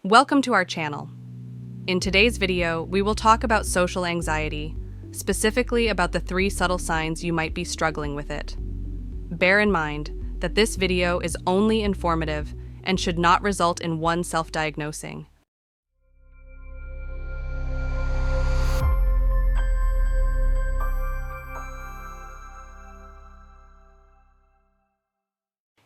Welcome to our channel. In today's video, we will talk about social anxiety, specifically about the 3 subtle signs you might be struggling with it. Bear in mind that this video is only informative and should not result in one self-diagnosing.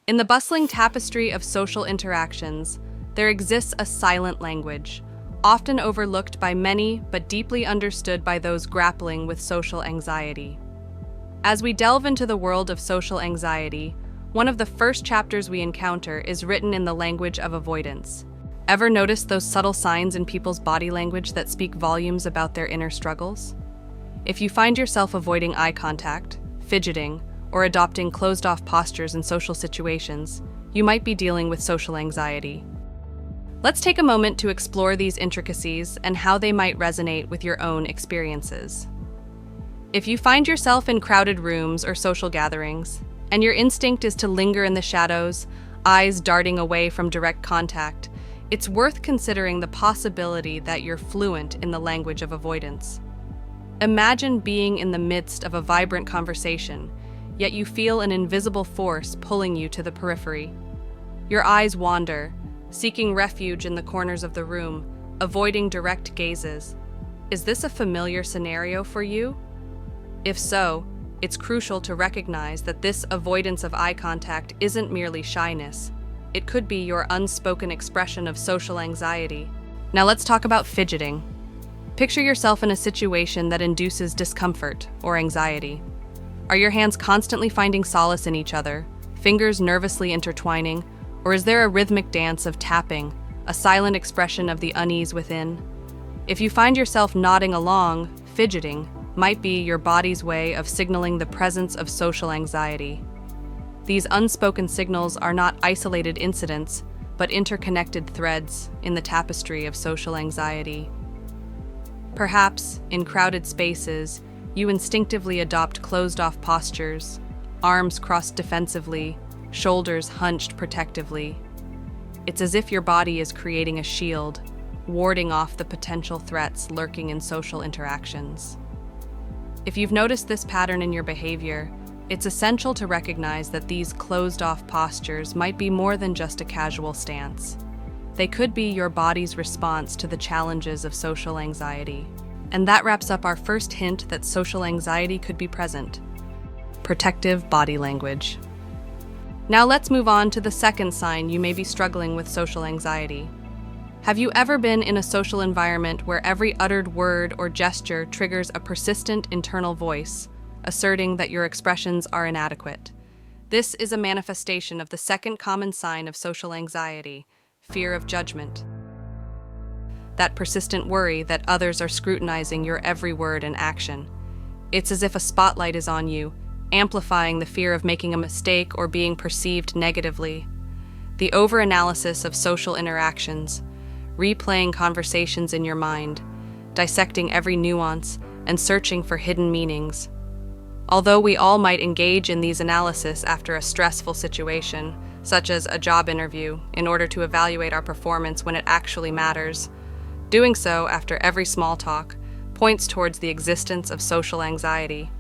In the bustling tapestry of social interactions, there exists a silent language, often overlooked by many but deeply understood by those grappling with social anxiety. As we delve into the world of social anxiety, one of the first chapters we encounter is written in the language of avoidance. Ever notice those subtle signs in people's body language that speak volumes about their inner struggles? If you find yourself avoiding eye contact, fidgeting, or adopting closed-off postures in social situations, you might be dealing with social anxiety. Let's take a moment to explore these intricacies and how they might resonate with your own experiences. If you find yourself in crowded rooms or social gatherings, and your instinct is to linger in the shadows, eyes darting away from direct contact, it's worth considering the possibility that you're fluent in the language of avoidance. Imagine being in the midst of a vibrant conversation, yet you feel an invisible force pulling you to the periphery. Your eyes wander, seeking refuge in the corners of the room, avoiding direct gazes. Is this a familiar scenario for you? If so, it's crucial to recognize that this avoidance of eye contact isn't merely shyness. It could be your unspoken expression of social anxiety. Now let's talk about fidgeting. Picture yourself in a situation that induces discomfort or anxiety. Are your hands constantly finding solace in each other, fingers nervously intertwining, or is there a rhythmic dance of tapping, a silent expression of the unease within? If you find yourself nodding along, fidgeting might be your body's way of signaling the presence of social anxiety. These unspoken signals are not isolated incidents, but interconnected threads in the tapestry of social anxiety. Perhaps, in crowded spaces, you instinctively adopt closed-off postures, arms crossed defensively, shoulders hunched protectively. It's as if your body is creating a shield, warding off the potential threats lurking in social interactions. If you've noticed this pattern in your behavior, it's essential to recognize that these closed-off postures might be more than just a casual stance. They could be your body's response to the challenges of social anxiety. And that wraps up our first hint that social anxiety could be present: protective body language. Now let's move on to the second sign you may be struggling with social anxiety. Have you ever been in a social environment where every uttered word or gesture triggers a persistent internal voice, asserting that your expressions are inadequate? This is a manifestation of the second common sign of social anxiety: fear of judgment. That persistent worry that others are scrutinizing your every word and action. It's as if a spotlight is on you, amplifying the fear of making a mistake or being perceived negatively. The over-analysis of social interactions, replaying conversations in your mind, dissecting every nuance, and searching for hidden meanings. Although we all might engage in these analyses after a stressful situation, such as a job interview, in order to evaluate our performance when it actually matters, doing so after every small talk points towards the existence of social anxiety.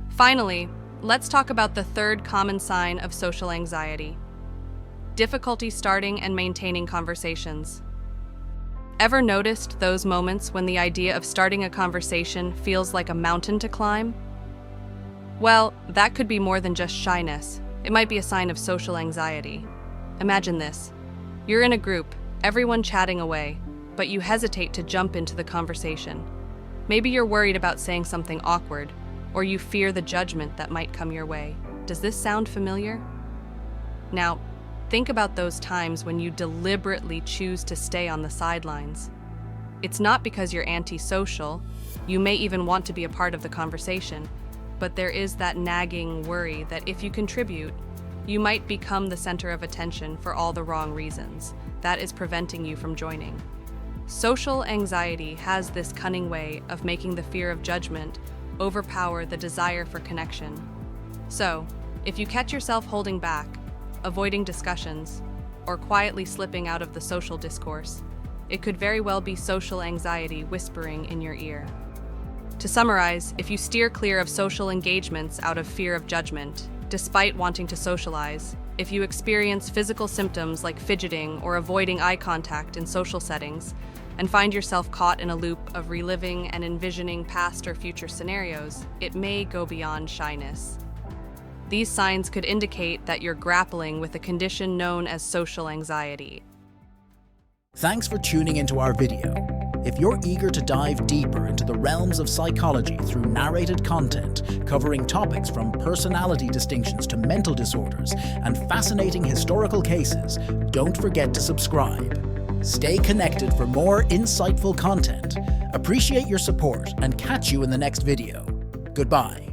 Finally, let's talk about the third common sign of social anxiety: difficulty starting and maintaining conversations. Ever noticed those moments when the idea of starting a conversation feels like a mountain to climb? Well, that could be more than just shyness. It might be a sign of social anxiety. Imagine this. You're in a group, everyone chatting away, but you hesitate to jump into the conversation. Maybe you're worried about saying something awkward, or you fear the judgment that might come your way. Does this sound familiar? Now, think about those times when you deliberately choose to stay on the sidelines. It's not because you're antisocial. You may even want to be a part of the conversation, but there is that nagging worry that if you contribute, you might become the center of attention for all the wrong reasons. That is preventing you from joining. Social anxiety has this cunning way of making the fear of judgment overpower the desire for connection. So, if you catch yourself holding back, avoiding discussions, or quietly slipping out of the social discourse, It could very well be social anxiety whispering in your ear. To summarize, if you steer clear of social engagements out of fear of judgment, despite wanting to socialize, if you experience physical symptoms like fidgeting or avoiding eye contact in social settings, and find yourself caught in a loop of reliving and envisioning past or future scenarios, it may go beyond shyness. These signs could indicate that you're grappling with a condition known as social anxiety. Thanks for tuning into our video. If you're eager to dive deeper into the realms of psychology through narrated content, covering topics from personality distinctions to mental disorders and fascinating historical cases, don't forget to subscribe. Stay connected for more insightful content. Appreciate your support and catch you in the next video. Goodbye.